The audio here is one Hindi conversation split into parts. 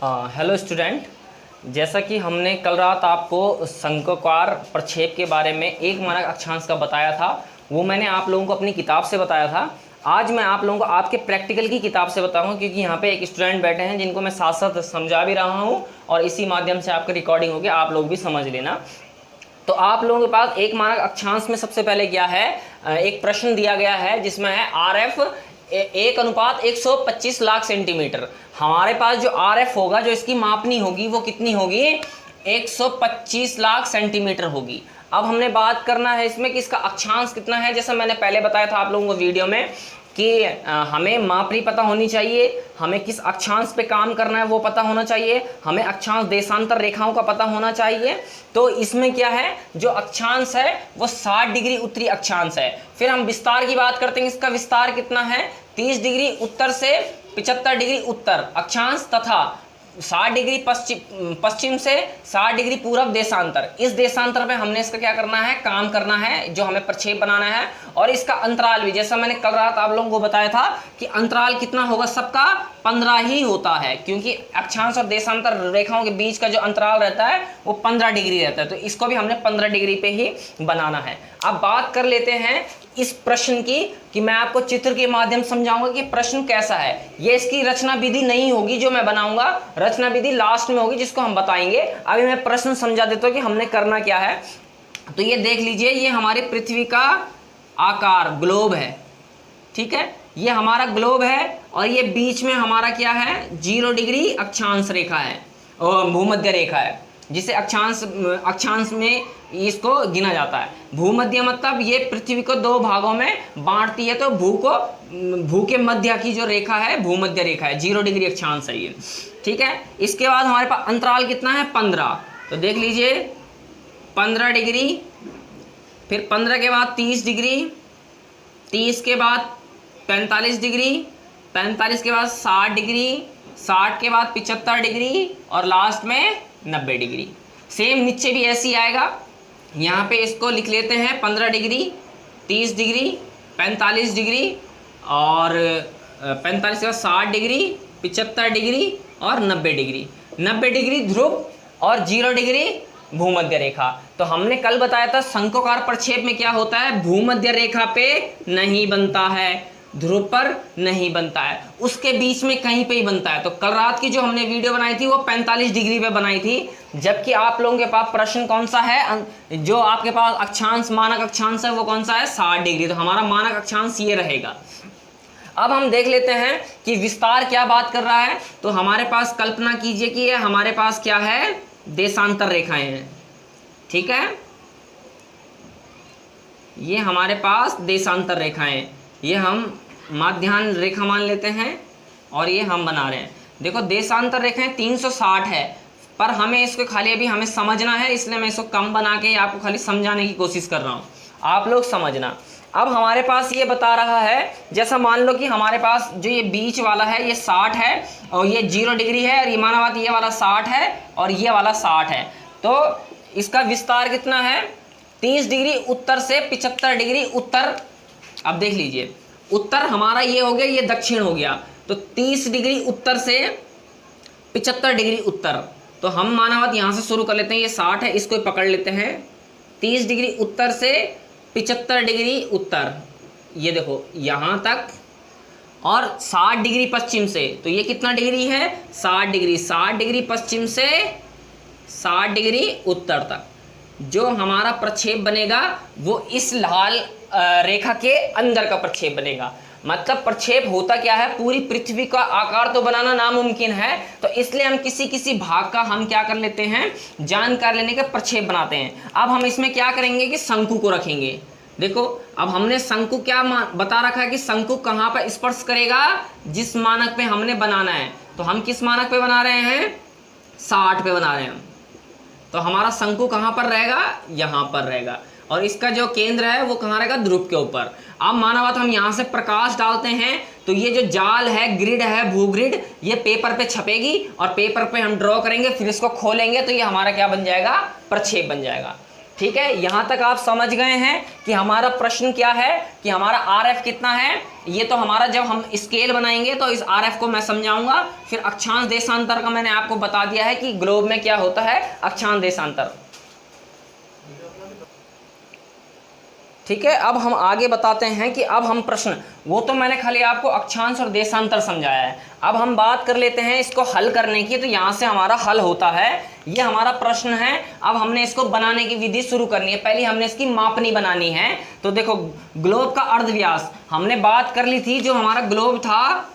हेलो स्टूडेंट, जैसा कि हमने कल रात आपको शंक्वाकार प्रक्षेप के बारे में एक मानक अक्षांश का बताया था, वो मैंने आप लोगों को अपनी किताब से बताया था। आज मैं आप लोगों को आपके प्रैक्टिकल की किताब से बताऊंगा, क्योंकि यहाँ पे एक स्टूडेंट बैठे हैं जिनको मैं साथ साथ समझा भी रहा हूँ और इसी माध्यम से आपकी रिकॉर्डिंग होगी, आप लोग भी समझ लेना। तो आप लोगों के पास एक मानक अक्षांश में सबसे पहले क्या है, एक प्रश्न दिया गया है जिसमें है RF 1:125 लाख सेंटीमीटर। हमारे पास जो RF होगा, जो इसकी मापनी होगी, वो कितनी होगी? 125 लाख सेंटीमीटर होगी। अब हमने बात करना है इसमें कि इसका अक्षांश कितना है। जैसा मैंने पहले बताया था आप लोगों को वीडियो में कि हमें मापनी पता होनी चाहिए, हमें किस अक्षांश पे काम करना है वो पता होना चाहिए, हमें अक्षांश देशांतर रेखाओं का पता होना चाहिए। तो इसमें क्या है, जो अक्षांश है वो 60 डिग्री उत्तरी अक्षांश है। फिर हम विस्तार की बात करते हैं, इसका विस्तार कितना है? 30 डिग्री उत्तर से 75 डिग्री उत्तर अक्षांश तथा 60 डिग्री पश्चिम से 60 डिग्री पूर्व देशांतर। इस देशांतर में हमने इसका क्या करना है, काम करना है, जो हमें प्रक्षेप बनाना है। और इसका अंतराल भी, जैसा मैंने कल रात आप लोगों को बताया था कि अंतराल कितना होगा, सबका 15 ही होता है, क्योंकि अक्षांश और देशांतर रेखाओं के बीच का जो अंतराल रहता है वो 15 डिग्री रहता है। तो इसको भी हमने 15 डिग्री पे ही बनाना है। अब बात कर लेते हैं इस प्रश्न की, कि मैं आपको चित्र के माध्यम समझाऊंगा कि प्रश्न कैसा है। ये इसकी रचना विधि नहीं होगी जो मैं बनाऊंगा, रचना विधि लास्ट में होगी जिसको हम बताएंगे। अभी मैं प्रश्न समझा देता हूं कि हमने करना क्या है। तो ये देख लीजिए, ये हमारी पृथ्वी का आकार ग्लोब है, ठीक है, ये हमारा ग्लोब है और ये बीच में हमारा क्या है, 0 डिग्री अक्षांश रेखा है और भूमध्य रेखा है, जिसे अक्षांश में इसको गिना जाता है। भूमध्य मतलब ये पृथ्वी को 2 भागों में बांटती है, तो भू के मध्य की जो रेखा है भूमध्य रेखा है, 0 डिग्री अक्षांश है ये, ठीक है। इसके बाद हमारे पास अंतराल कितना है, 15। तो देख लीजिए 15 डिग्री, फिर 15 के बाद 30 डिग्री, 30 के बाद 45 डिग्री, 45 के बाद 60 डिग्री, 60 के बाद 75 डिग्री और लास्ट में 90 डिग्री। सेम नीचे भी ऐसे ही आएगा। यहाँ पे इसको लिख लेते हैं 15 डिग्री, 30 डिग्री, 45 डिग्री और 45 के बाद 60 डिग्री, 75 डिग्री और 90 डिग्री। 90 डिग्री ध्रुव और 0 डिग्री भूमध्य रेखा। तो हमने कल बताया था शंक्वाकार प्रक्षेप में क्या होता है, भूमध्य रेखा पे नहीं बनता है, ध्रुव पर नहीं बनता है, उसके बीच में कहीं पे ही बनता है। तो कल रात की जो हमने वीडियो बनाई थी वो 45 डिग्री पे बनाई थी, जबकि आप लोगों के पास प्रश्न कौन सा है, जो आपके पास अक्षांश मानक अक्षांश है वो कौन सा है, 60 डिग्री। तो हमारा मानक अक्षांश ये रहेगा। अब हम देख लेते हैं कि विस्तार क्या बात कर रहा है। तो हमारे पास कल्पना कीजिए कि ये हमारे पास क्या है, देशांतर रेखाएं हैं, ठीक है, ये हमारे पास देशांतर रेखाएं, ये हम माध्यान्ह रेखा मान लेते हैं और ये हम बना रहे हैं। देखो देशांतर रेखाएं 360 है, पर हमें इसको खाली अभी हमें समझना है, इसलिए मैं इसको कम बना के आपको खाली समझाने की कोशिश कर रहा हूँ, आप लोग समझना। अब हमारे पास ये बता रहा है, जैसा मान लो कि हमारे पास जो ये बीच वाला है ये 60 है और ये 0 डिग्री है, और ये माना बात ये वाला 60 है और ये वाला 60 है। तो इसका विस्तार कितना है, 30 डिग्री उत्तर से 75 डिग्री उत्तर। अब देख लीजिए, उत्तर हमारा ये हो गया, ये दक्षिण हो गया, तो 30 डिग्री उत्तर से 75 डिग्री उत्तर। तो हम माना बात यहाँ से शुरू कर लेते हैं, ये 60 है, इसको पकड़ लेते हैं, 30 डिग्री उत्तर से 75 डिग्री उत्तर, ये देखो यहाँ तक, और 60 डिग्री पश्चिम से, तो ये कितना डिग्री है, 60 डिग्री, 60 डिग्री पश्चिम से 60 डिग्री उत्तर तक। जो हमारा प्रक्षेप बनेगा वो इस लाल रेखा के अंदर का प्रक्षेप बनेगा। मतलब प्रक्षेप होता क्या है, पूरी पृथ्वी का आकार तो बनाना नामुमकिन है, तो इसलिए हम किसी किसी भाग का हम क्या कर लेते हैं, जानकारी लेने के प्रक्षेप बनाते हैं। अब हम इसमें क्या करेंगे कि शंकु को रखेंगे। देखो अब हमने शंकु क्या बता रखा है कि शंकु कहाँ पर स्पर्श करेगा, जिस मानक पे हमने बनाना है। तो हम किस मानक पे बना रहे हैं, 60 पे बना रहे हैं। तो हमारा शंकु कहाँ पर रहेगा, यहाँ पर रहेगा, और इसका जो केंद्र है वो कहाँ रहेगा, ध्रुव के ऊपर। अब माना बात हम यहाँ से प्रकाश डालते हैं, तो ये जो जाल है, ग्रिड है, भूग्रिड, ये पेपर पे छपेगी और पेपर पे हम ड्रॉ करेंगे, फिर इसको खोलेंगे तो ये हमारा क्या बन जाएगा, प्रक्षेप बन जाएगा, ठीक है, यहां तक आप समझ गए हैं कि हमारा प्रश्न क्या है, कि हमारा RF कितना है। ये तो हमारा जब हम स्केल बनाएंगे तो इस RF को मैं समझाऊंगा। फिर अक्षांश देशांतर का मैंने आपको बता दिया है कि ग्लोब में क्या होता है, अक्षांश देशांतर। ठीक है, अब हम आगे बताते हैं कि अब हम प्रश्न, वो तो मैंने खाली आपको अक्षांश और देशांतर समझाया है। अब हम बात कर लेते हैं इसको हल करने की। तो यहाँ से हमारा हल होता है, ये हमारा प्रश्न है। अब हमने इसको बनाने की विधि शुरू करनी है। पहले हमने इसकी मापनी बनानी है। तो देखो, ग्लोब का अर्धव्यास हमने बात कर ली थी। जो हमारा ग्लोब था,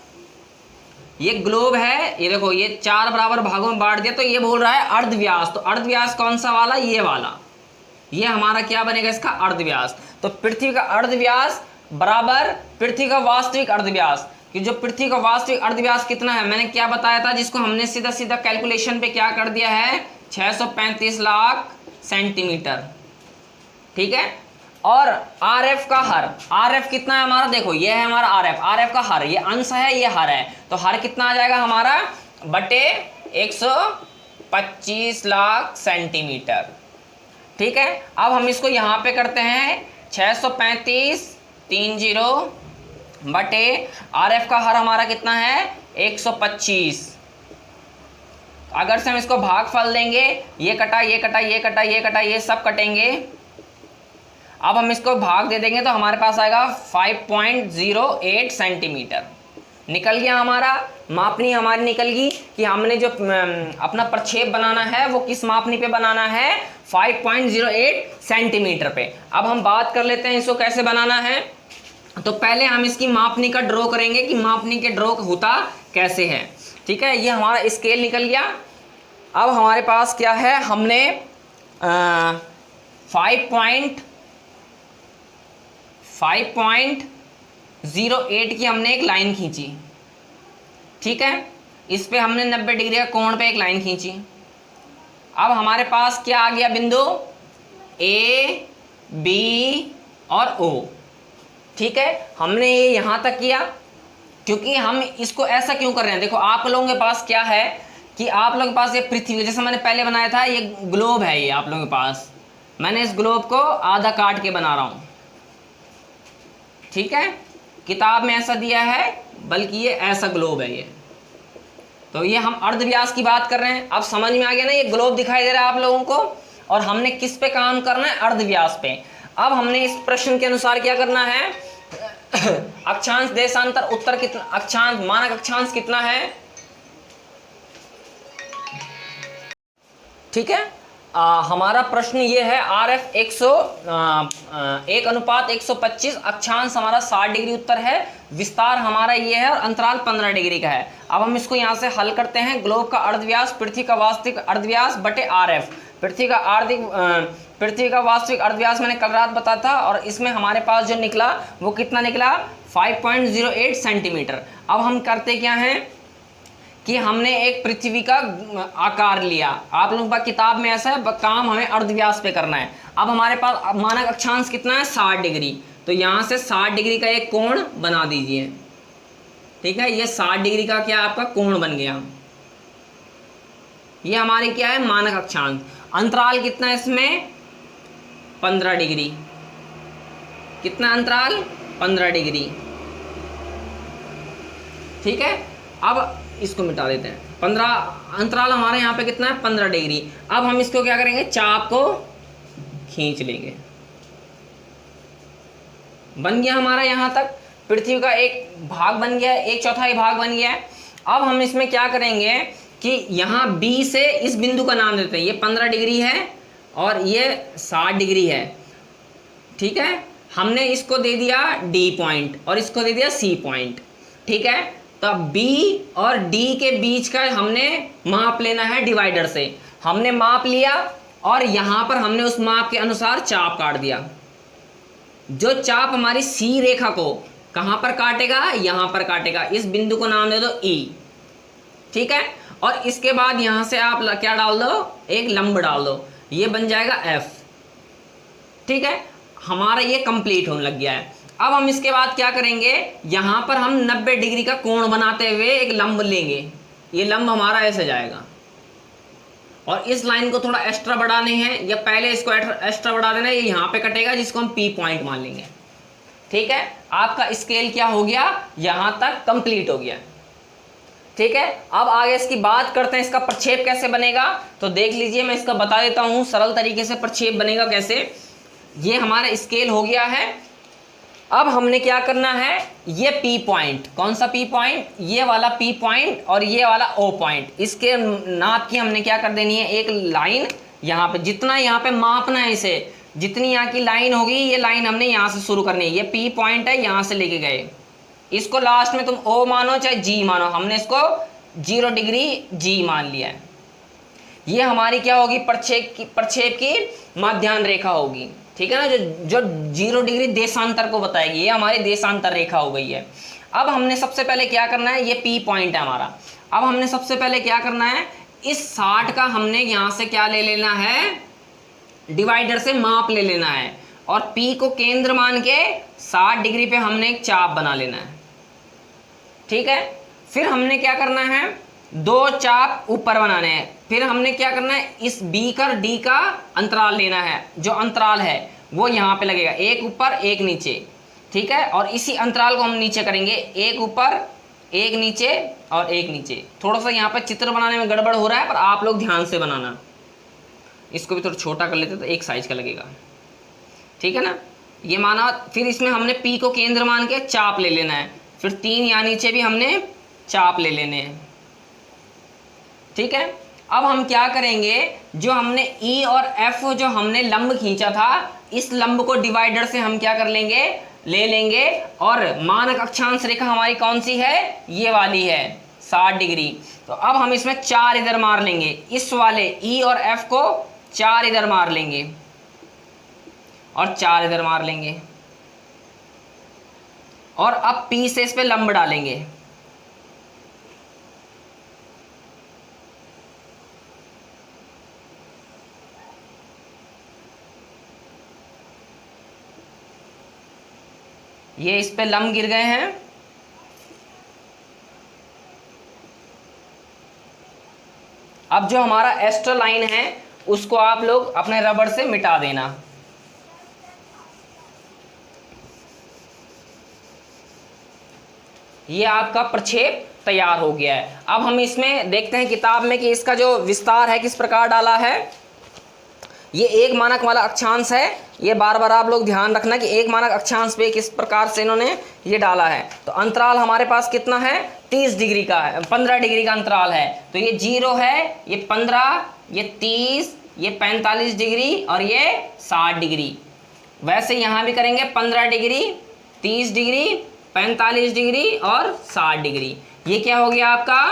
ये ग्लोब है, ये देखो, ये 4 बराबर भागों में बांट दिया। तो ये बोल रहा है अर्धव्यास। तो अर्धव्यास कौन सा वाला, ये वाला, ये हमारा क्या बनेगा, इसका अर्धव्यास। तो पृथ्वी का अर्धव्यास बराबर पृथ्वी का वास्तविक अर्धव्यास। कि जो पृथ्वी का वास्तविक अर्धव्यास कितना है, मैंने क्या बताया था, जिसको हमने सीधा सीधा कैलकुलेशन पे क्या कर दिया है, 635 लाख सेंटीमीटर। ठीक है, और RF का हर, RF कितना है हमारा, देखो ये है हमारा RF का हर, ये अंश है, ये हर है। तो हर कितना आ जाएगा हमारा, बटे 125 लाख सेंटीमीटर। ठीक है, अब हम इसको यहाँ पे करते हैं 635 30 बटे RF का हर हमारा कितना है, 125। अगर से हम इसको भागफल देंगे, ये कटा, ये कटा, ये कटा, ये कटा, ये सब कटेंगे। अब हम इसको भाग दे देंगे तो हमारे पास आएगा 5.08 सेंटीमीटर। निकल गया हमारा, मापनी हमारी निकल गई कि हमने जो अपना प्रक्षेप बनाना है वो किस मापनी पे बनाना है, 5.08 सेंटीमीटर पे। अब हम बात कर लेते हैं इसको कैसे बनाना है। तो पहले हम इसकी मापनी का ड्रॉ करेंगे कि मापनी के ड्रॉ होता कैसे है। ठीक है, ये हमारा स्केल निकल गया। अब हमारे पास क्या है, हमने 5.08 की हमने एक लाइन खींची। ठीक है, इस पे हमने 90 डिग्री का कोण पे एक लाइन खींची। अब हमारे पास क्या आ गया बिंदु, A, B और O। ठीक है, हमने ये यहाँ तक किया। क्योंकि हम इसको ऐसा क्यों कर रहे हैं, देखो आप लोगों के पास क्या है कि आप लोगों के पास ये पृथ्वी, जैसे मैंने पहले बनाया था, ये ग्लोब है, ये आप लोगों के पास, मैंने इस ग्लोब को आधा काट के बना रहा हूँ। ठीक है, किताब में ऐसा दिया है, बल्कि ये ऐसा ग्लोब है ये। तो ये हम अर्धव्यास की बात कर रहे हैं। अब समझ में आ गया ना, ये ग्लोब दिखाई दे रहा है आप लोगों को, और हमने किस पे काम करना है, अर्धव्यास पे। अब हमने इस प्रश्न के अनुसार क्या करना है, अक्षांश देशांतर उत्तर कितना, अक्षांश मानक अक्षांश कितना है। ठीक है, हमारा प्रश्न ये है, RF 1:125, अक्षांश हमारा 60 डिग्री उत्तर है, विस्तार हमारा ये है और अंतराल 15 डिग्री का है। अब हम इसको यहाँ से हल करते हैं। ग्लोब का अर्धव्यास पृथ्वी का वास्तविक अर्धव्यास बटे RF। पृथ्वी का वास्तविक अर्धव्यास मैंने कल रात बताया था, और इसमें हमारे पास जो निकला वो कितना निकला, 5.08 सेंटीमीटर। अब हम करते क्या हैं कि हमने एक पृथ्वी का आकार लिया। आप लोगों का किताब में ऐसा है, काम हमें अर्धव्यास पे करना है। अब हमारे पास मानक अक्षांश कितना है, 60 डिग्री। तो यहाँ से 60 डिग्री का एक कोण बना दीजिए। ठीक है, ये 60 डिग्री का क्या आपका कोण बन गया। ये हमारी क्या है, मानक अक्षांश। अंतराल कितना है इसमें, 15 डिग्री। कितना अंतराल, 15 डिग्री। ठीक है, अब इसको मिटा देते हैं। 15 अंतराल हमारे यहाँ पे कितना है, 15 डिग्री। अब हम इसको क्या करेंगे, चाप को खींच लेंगे। बन गया हमारा यहाँ तक पृथ्वी का एक भाग बन गया, 1/4 भाग बन गया है। अब हम इसमें क्या करेंगे कि यहाँ B से इस बिंदु का नाम देते हैं। ये 15 डिग्री है और ये 60 डिग्री है। ठीक है, हमने इसको दे दिया D पॉइंट और इसको दे दिया C पॉइंट। ठीक है, तो B और D के बीच का हमने माप लेना है डिवाइडर से। हमने माप लिया और यहाँ पर हमने उस माप के अनुसार चाप काट दिया। जो चाप हमारी C रेखा को कहाँ पर काटेगा, यहाँ पर काटेगा। इस बिंदु को नाम दे दो E। ठीक है, और इसके बाद यहाँ से आप क्या डाल दो, एक लंब डाल दो, ये बन जाएगा F। ठीक है, हमारा ये कंप्लीट होने लग गया है। अब हम इसके बाद क्या करेंगे, यहाँ पर हम 90 डिग्री का कोण बनाते हुए एक लंब लेंगे। ये लंब हमारा ऐसे जाएगा और इस लाइन को थोड़ा एक्स्ट्रा बढ़ाने हैं, या पहले इसको एक्स्ट्रा बढ़ा देना है, ये यहाँ पे कटेगा जिसको हम पी पॉइंट मान लेंगे। ठीक है, आपका स्केल क्या हो गया, यहां तक कंप्लीट हो गया। ठीक है, अब आगे इसकी बात करते हैं इसका प्रक्षेप कैसे बनेगा। तो देख लीजिए, मैं इसका बता देता हूं सरल तरीके से प्रक्षेप बनेगा कैसे। ये हमारा स्केल हो गया है। अब हमने क्या करना है, ये पी पॉइंट, कौन सा पी पॉइंट, ये वाला पी पॉइंट और ये वाला ओ पॉइंट, इसके नाप की हमने क्या कर देनी है, एक लाइन यहाँ पे, जितना यहाँ पे मापना है इसे, जितनी यहाँ की लाइन होगी ये लाइन हमने यहाँ से शुरू करनी है। ये पी पॉइंट है, यहाँ से लेके गए, इसको लास्ट में तुम ओ मानो चाहे जी मानो, हमने इसको 0 डिग्री जी मान लिया है। ये हमारी क्या होगी, प्रक्षेप की माध्यान्ह रेखा होगी। ठीक है ना, जो 0 डिग्री देशांतर को बताएगी, ये हमारी देशांतर रेखा हो गई है। अब हमने सबसे पहले क्या करना है, ये पी पॉइंट है हमारा। अब हमने सबसे पहले क्या करना है, इस 60 का हमने यहाँ से क्या ले लेना है, डिवाइडर से माप ले लेना है, और P को केंद्र मान के 60 डिग्री पे हमने एक चाप बना लेना है। ठीक है, फिर हमने क्या करना है, 2 चाप ऊपर बनाने हैं। फिर हमने क्या करना है, इस B का D का अंतराल लेना है, जो अंतराल है वो यहाँ पे लगेगा, एक ऊपर एक नीचे। ठीक है, और इसी अंतराल को हम नीचे करेंगे, एक ऊपर एक नीचे और एक नीचे। थोड़ा सा यहाँ पे चित्र बनाने में गड़बड़ हो रहा है, पर आप लोग ध्यान से बनाना। इसको भी थोड़ा छोटा कर लेते तो एक साइज का लगेगा। ठीक है ना, ये माना। फिर इसमें हमने P को केंद्र मान के चाप ले लेना है, फिर 3 यहाँ नीचे भी हमने चाप ले लेने हैं। ठीक है, अब हम क्या करेंगे, जो हमने E और F जो हमने लंब खींचा था, इस लंब को डिवाइडर से हम क्या कर लेंगे, ले लेंगे, और मानक अक्षांश रेखा हमारी कौन सी है, ये वाली है 60 डिग्री। तो अब हम इसमें 4 इधर मार लेंगे, इस वाले E और F को 4 इधर मार लेंगे और 4 इधर मार लेंगे, और अब P से इस पे लंब डालेंगे। ये इस पे लंब गिर गए हैं। अब जो हमारा एक्स्ट्रा लाइन है उसको आप लोग अपने रबड़ से मिटा देना। ये आपका प्रक्षेप तैयार हो गया है। अब हम इसमें देखते हैं किताब में कि इसका जो विस्तार है किस प्रकार डाला है। ये एक मानक वाला अक्षांश है, ये बार बार आप लोग ध्यान रखना कि एक मानक अक्षांश पे किस प्रकार से इन्होंने ये डाला है। तो अंतराल हमारे पास कितना है, 30 डिग्री का है, 15 डिग्री का अंतराल है। तो ये 0 है, ये 15, ये 30, ये 45 डिग्री और ये 60 डिग्री। वैसे यहाँ भी करेंगे 15 डिग्री, 30 डिग्री, 45 डिग्री और 60 डिग्री। ये क्या हो गया आपका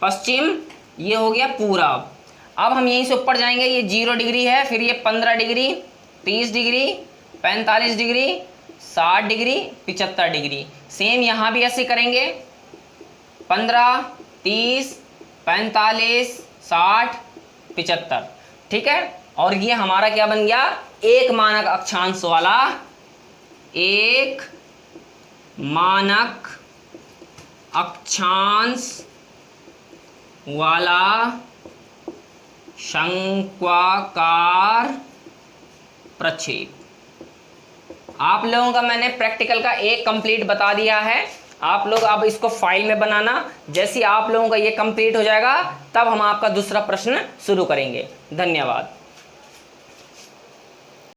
पश्चिम, ये हो गया पूरब। अब हम यहीं से ऊपर जाएंगे, ये 0 डिग्री है, फिर ये 15 degree, 30 degree, 45 degree, 60 degree, 75 degree. Same यहाँ भी ऐसे करेंगे, 15, 30, 45, 60, 75। ठीक है, और ये हमारा क्या बन गया, एक मानक अक्षांश वाला, एक मानक अक्षांश वाला शंक्वाकार प्रक्षेप। आप लोगों का मैंने प्रैक्टिकल का एक कंप्लीट बता दिया है। आप लोग अब इसको फाइल में बनाना। जैसे आप लोगों का ये कंप्लीट हो जाएगा तब हम आपका दूसरा प्रश्न शुरू करेंगे। धन्यवाद।